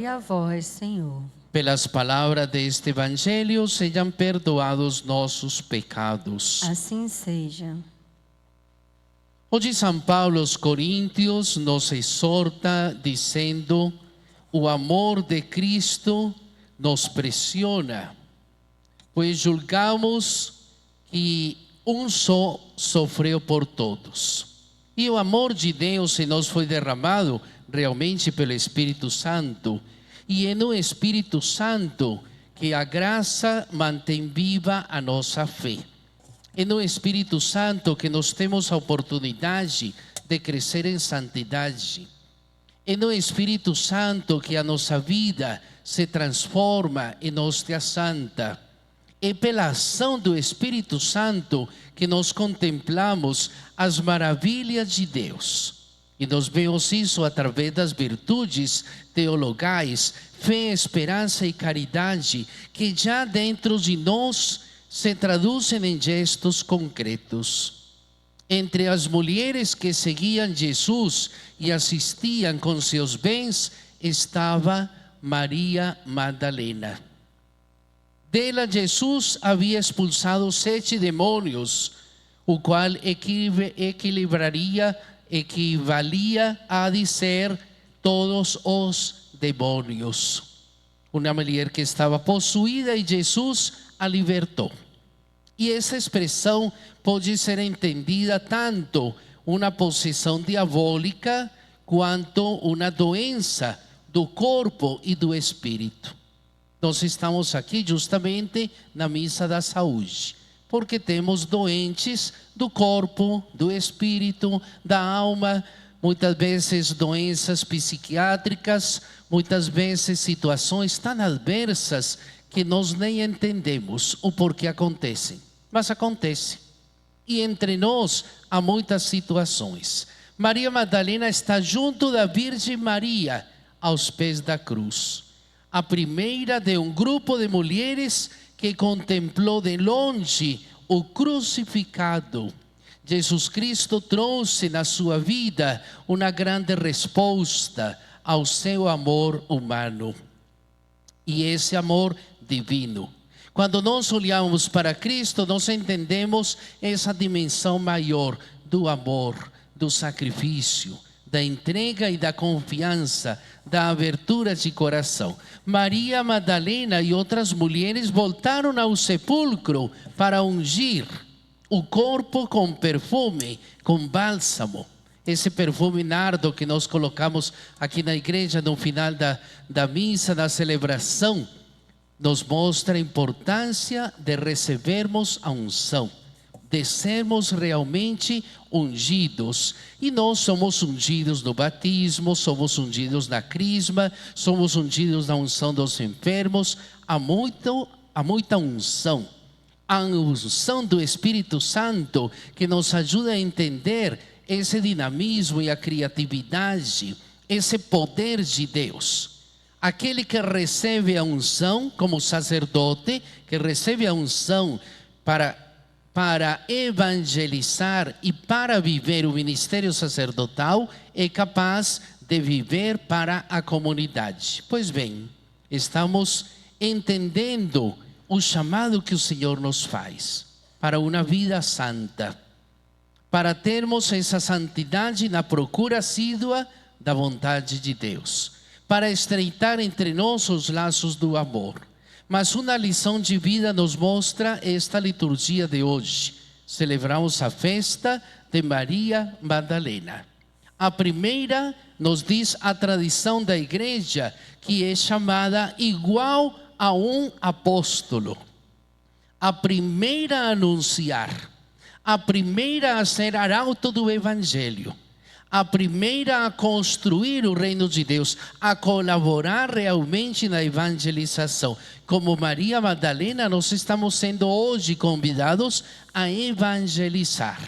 E a vós, Senhor. Pelas palavras deste Evangelho, sejam perdoados nossos pecados. Assim seja. Hoje São Paulo aos Coríntios nos exorta dizendo: o amor de Cristo nos pressiona, pois julgamos que um só sofreu por todos. E o amor de Deus em nós foi derramado realmente pelo Espírito Santo. E é no Espírito Santo que a graça mantém viva a nossa fé. É no Espírito Santo que nós temos a oportunidade de crescer em santidade. É no Espírito Santo que a nossa vida se transforma em hóstia santa. É pela ação do Espírito Santo que nós contemplamos as maravilhas de Deus. E nós vemos isso através das virtudes teologais, fé, esperança e caridade, que já dentro de nós se traduzem em gestos concretos. Entre as mulheres que seguiam Jesus e assistiam com seus bens, estava Maria Madalena. Dela Jesus havia expulsado 7 demônios, o qual equivalia a dizer todos os demônios. Uma mulher que estava possuída e Jesus a libertou. E essa expressão pode ser entendida tanto uma possessão diabólica quanto uma doença do corpo e do espírito. Nós estamos aqui justamente na missa da saúde, porque temos doentes do corpo, do espírito, da alma, muitas vezes doenças psiquiátricas, muitas vezes situações tão adversas que nós nem entendemos o porquê acontecem, mas acontece. E entre nós há muitas situações. Maria Madalena está junto da Virgem Maria aos pés da cruz. A primeira de um grupo de mulheres que contemplou de longe o crucificado. Jesus Cristo trouxe na sua vida uma grande resposta ao seu amor humano. E esse amor divino. Quando nós olhamos para Cristo, nós entendemos essa dimensão maior do amor, do sacrifício, da entrega e da confiança, da abertura de coração. Maria Madalena e outras mulheres voltaram ao sepulcro para ungir o corpo com perfume, com bálsamo. Esse perfume nardo que nós colocamos aqui na igreja no final da missa, da celebração, nos mostra a importância de recebermos a unção, de sermos realmente ungidos. E nós somos ungidos no batismo, somos ungidos na crisma, somos ungidos na unção dos enfermos. Há muita unção. A unção do Espírito Santo que nos ajuda a entender esse dinamismo e a criatividade, esse poder de Deus. Aquele que recebe a unção como sacerdote, que recebe a unção para evangelizar e para viver o ministério sacerdotal, é capaz de viver para a comunidade. Pois bem, estamos entendendo o chamado que o Senhor nos faz para uma vida santa, para termos essa santidade na procura assídua da vontade de Deus, para estreitar entre nós os laços do amor. Mas uma lição de vida nos mostra esta liturgia de hoje. Celebramos a festa de Maria Madalena. A primeira, nos diz a tradição da igreja, que é chamada igual a um apóstolo. A primeira a anunciar, a primeira a ser arauto do evangelho, a primeira a construir o reino de Deus, a colaborar realmente na evangelização. Como Maria Madalena, nós estamos sendo hoje convidados a evangelizar.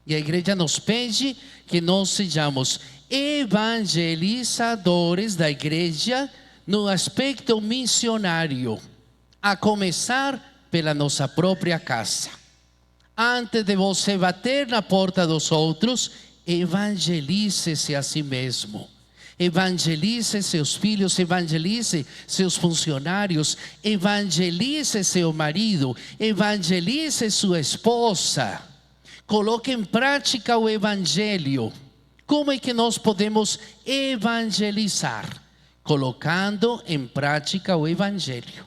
E a igreja nos pede que nós sejamos evangelizadores da igreja no aspecto missionário, a começar pela nossa própria casa. Antes de você bater na porta dos outros, evangelize-se a si mesmo. Evangelize seus filhos, evangelize seus funcionários, evangelize seu marido, evangelize sua esposa. Coloque em prática o evangelho. Como é que nós podemos evangelizar? Colocando em prática o evangelho.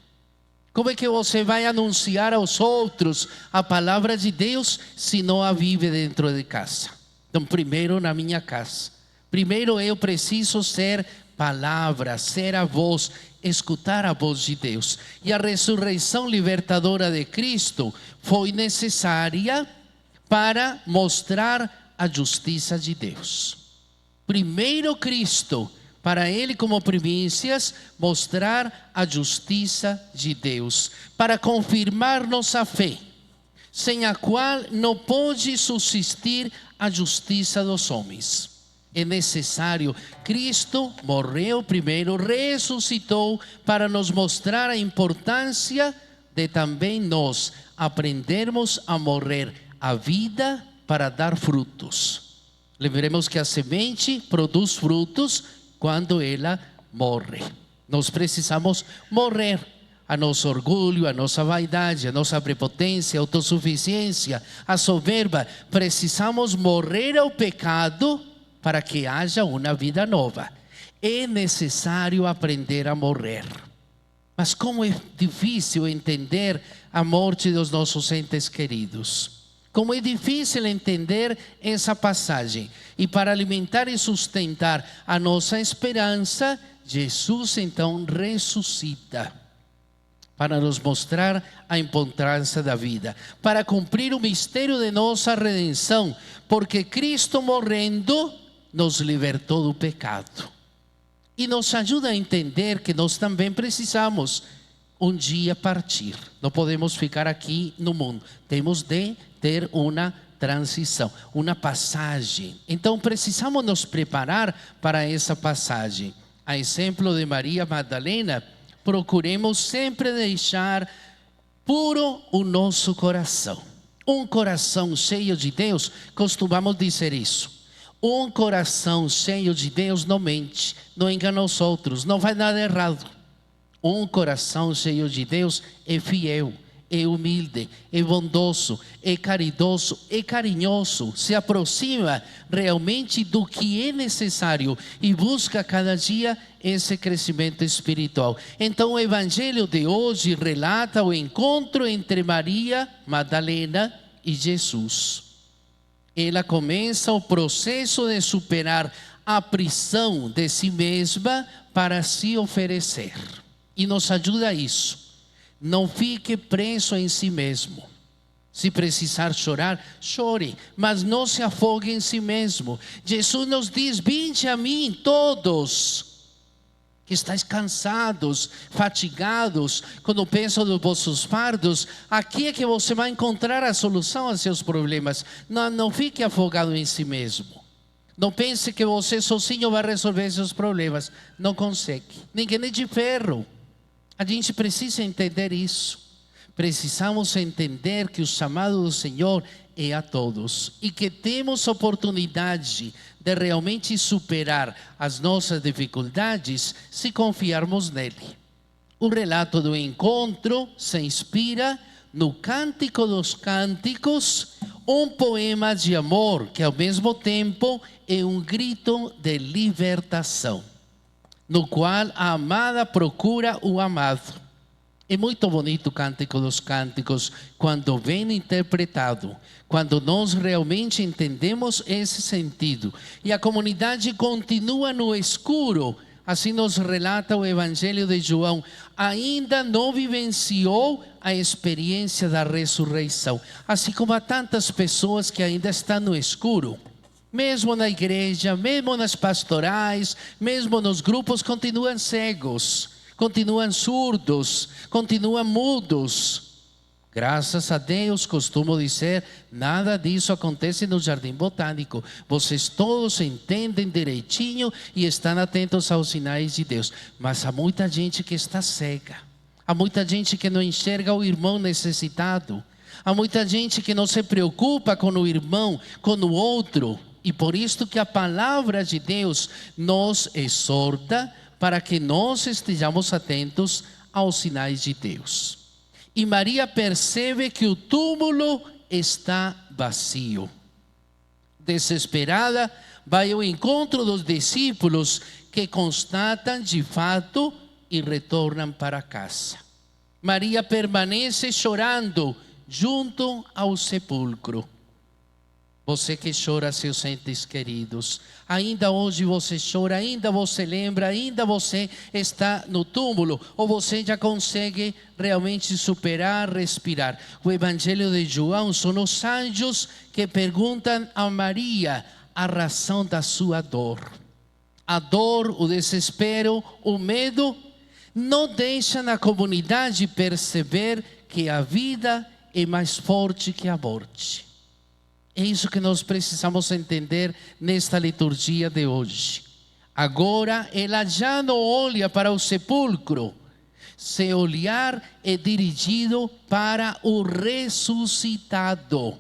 Como é que você vai anunciar aos outros a palavra de Deus se não a vive dentro de casa? Então, primeiro na minha casa. Primeiro eu preciso ser palavra, ser a voz, escutar a voz de Deus. E a ressurreição libertadora de Cristo foi necessária para mostrar a justiça de Deus. Primeiro Cristo, para Ele como primícias, mostrar a justiça de Deus, para confirmar nossa fé, sem a qual não pode subsistir a justiça dos homens. É necessário, Cristo morreu primeiro, ressuscitou para nos mostrar a importância de também nós aprendermos a morrer a vida para dar frutos. Lembremos que a semente produz frutos quando ela morre. Nós precisamos morrer a nosso orgulho, a nossa vaidade, a nossa prepotência, a autossuficiência, a soberba. Precisamos morrer ao pecado para que haja uma vida nova. É necessário aprender a morrer. Mas como é difícil entender a morte dos nossos entes queridos. Como é difícil entender essa passagem. E para alimentar e sustentar a nossa esperança, Jesus então ressuscita. Para nos mostrar a importância da vida. Para cumprir o mistério de nossa redenção. Porque Cristo morrendo nos libertou do pecado. E nos ajuda a entender que nós também precisamos um dia partir. Não podemos ficar aqui no mundo. Temos de ter uma transição, uma passagem. Então precisamos nos preparar para essa passagem. A exemplo de Maria Madalena, procuremos sempre deixar puro o nosso coração. Um coração cheio de Deus, costumamos dizer isso. Um coração cheio de Deus não mente, não engana os outros, não faz nada errado. Um coração cheio de Deus é fiel, é humilde, é bondoso, é caridoso, é carinhoso, se aproxima realmente do que é necessário e busca cada dia esse crescimento espiritual. Então o evangelho de hoje relata o encontro entre Maria Madalena e Jesus. Ela começa o processo de superar a prisão de si mesma para se oferecer. E nos ajuda a isso. Não fique preso em si mesmo. Se precisar chorar, chore, mas não se afogue em si mesmo. Jesus nos diz: vinde a mim todos que estáis cansados, fatigados, quando pensam nos vossos fardos. Aqui é que você vai encontrar a solução aos seus problemas. Não fique afogado em si mesmo. Não pense que você sozinho vai resolver seus problemas. Não consegue. Ninguém é de ferro. A gente precisa entender isso. Precisamos entender que o chamado do Senhor é a todos. E que temos oportunidade de realmente superar as nossas dificuldades se confiarmos nele. O relato do encontro se inspira no Cântico dos Cânticos, um poema de amor que ao mesmo tempo é um grito de libertação, no qual a amada procura o amado. É muito bonito o Cântico dos Cânticos quando bem interpretado, quando nós realmente entendemos esse sentido. E a comunidade continua no escuro, assim nos relata o Evangelho de João. Ainda não vivenciou a experiência da ressurreição, assim como há tantas pessoas que ainda estão no escuro. Mesmo na igreja, mesmo nas pastorais, mesmo nos grupos, continuam cegos, continuam surdos, continuam mudos. Graças a Deus, costumo dizer, nada disso acontece no Jardim Botânico. Vocês todos entendem direitinho e estão atentos aos sinais de Deus. Mas há muita gente que está cega. Há muita gente que não enxerga o irmão necessitado. Há muita gente que não se preocupa com o irmão, com o outro. E por isso que a palavra de Deus nos exorta para que nós estejamos atentos aos sinais de Deus. E Maria percebe que o túmulo está vazio. Desesperada, vai ao encontro dos discípulos que constatam de fato e retornam para casa. Maria permanece chorando junto ao sepulcro. Você que chora seus entes queridos, ainda hoje você chora, ainda você lembra, ainda você está no túmulo, ou você já consegue realmente superar, respirar. O Evangelho de João são os anjos que perguntam a Maria a razão da sua dor. A dor, o desespero, o medo não deixam a comunidade perceber que a vida é mais forte que a morte. É isso que nós precisamos entender nesta liturgia de hoje. Agora ela já não olha para o sepulcro. Seu olhar é dirigido para o ressuscitado.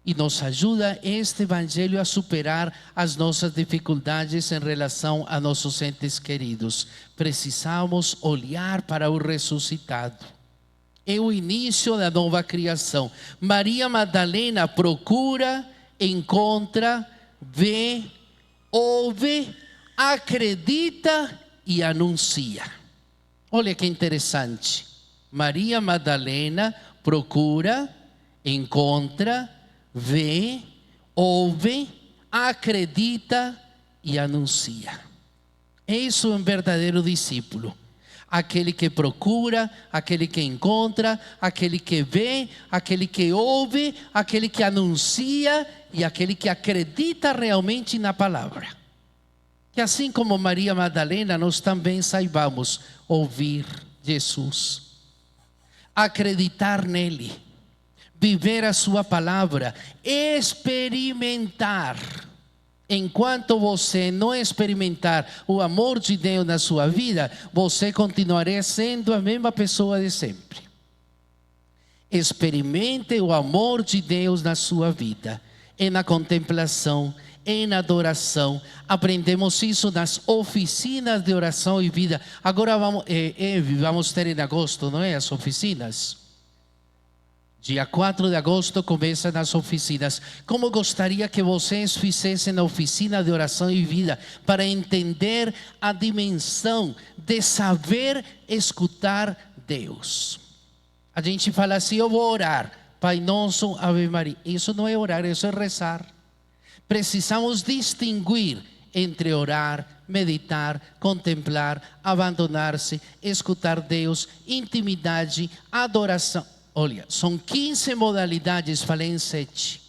E nos ajuda este Evangelho a superar as nossas dificuldades em relação a nossos entes queridos. Precisamos olhar para o ressuscitado. É o início da nova criação. Maria Madalena procura, encontra, vê, ouve, acredita e anuncia. Olha que interessante. Maria Madalena procura, encontra, vê, ouve, acredita e anuncia. Isso é um verdadeiro discípulo. Aquele que procura, aquele que encontra, aquele que vê, aquele que ouve, aquele que anuncia e aquele que acredita realmente na palavra. Que assim como Maria Madalena, nós também saibamos ouvir Jesus, acreditar nele, viver a sua palavra, experimentar. Enquanto você não experimentar o amor de Deus na sua vida, você continuará sendo a mesma pessoa de sempre. Experimente o amor de Deus na sua vida, na contemplação, na adoração. Aprendemos isso nas oficinas de oração e vida. Agora vamos ter em agosto, não é? As oficinas. Dia 4 de agosto começam as oficinas. Como gostaria que vocês fizessem a oficina de oração e vida para entender a dimensão de saber escutar Deus. A gente fala assim, eu vou orar, Pai Nosso, Ave Maria. Isso não é orar, isso é rezar. Precisamos distinguir entre orar, meditar, contemplar, abandonar-se, escutar Deus, intimidade, adoração. Olha, são 15 modalidades, falei em 7.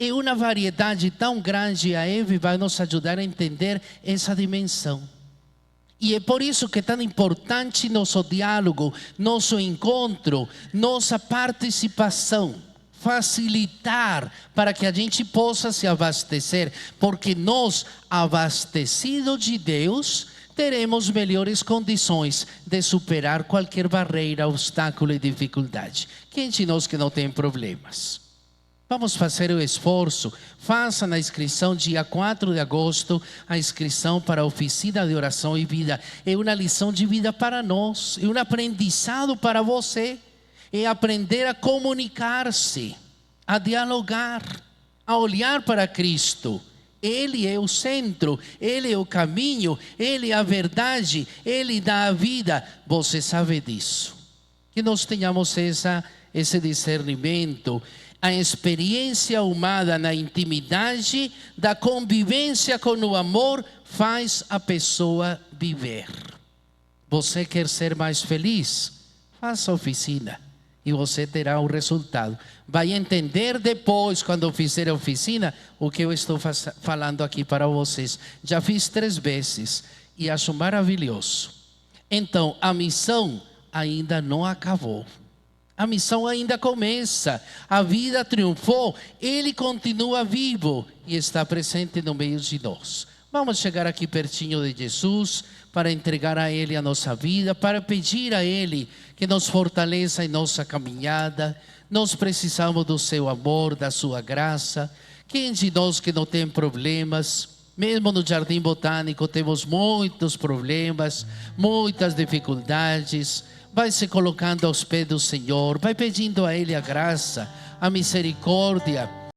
É uma variedade tão grande, a Eve vai nos ajudar a entender essa dimensão. E é por isso que é tão importante nosso diálogo, nosso encontro, nossa participação. Facilitar para que a gente possa se abastecer, porque nós, abastecidos de Deus, teremos melhores condições de superar qualquer barreira, obstáculo e dificuldade. Quem de nós que não tem problemas? Vamos fazer o esforço. Faça na inscrição dia 4 de agosto, a inscrição para a oficina de oração e vida. É uma lição de vida para nós, é um aprendizado para você. É aprender a comunicar-se, a dialogar, a olhar para Cristo. Ele é o centro, Ele é o caminho, Ele é a verdade, Ele dá a vida. Você sabe disso. Que nós tenhamos esse discernimento. A experiência humana na intimidade da convivência com o amor faz a pessoa viver. Você quer ser mais feliz? Faça a oficina e você terá o resultado. Vai entender depois, quando fizer a oficina, o que eu estou falando aqui para vocês. Já fiz 3 vezes e acho maravilhoso. Então, a missão ainda não acabou. A missão ainda começa. A vida triunfou, Ele continua vivo e está presente no meio de nós. Vamos chegar aqui pertinho de Jesus para entregar a Ele a nossa vida, para pedir a Ele que nos fortaleça em nossa caminhada. Nós precisamos do seu amor, da sua graça. Quem de nós que não tem problemas? Mesmo no Jardim Botânico temos muitos problemas, muitas dificuldades. Vai se colocando aos pés do Senhor, vai pedindo a Ele a graça, a misericórdia,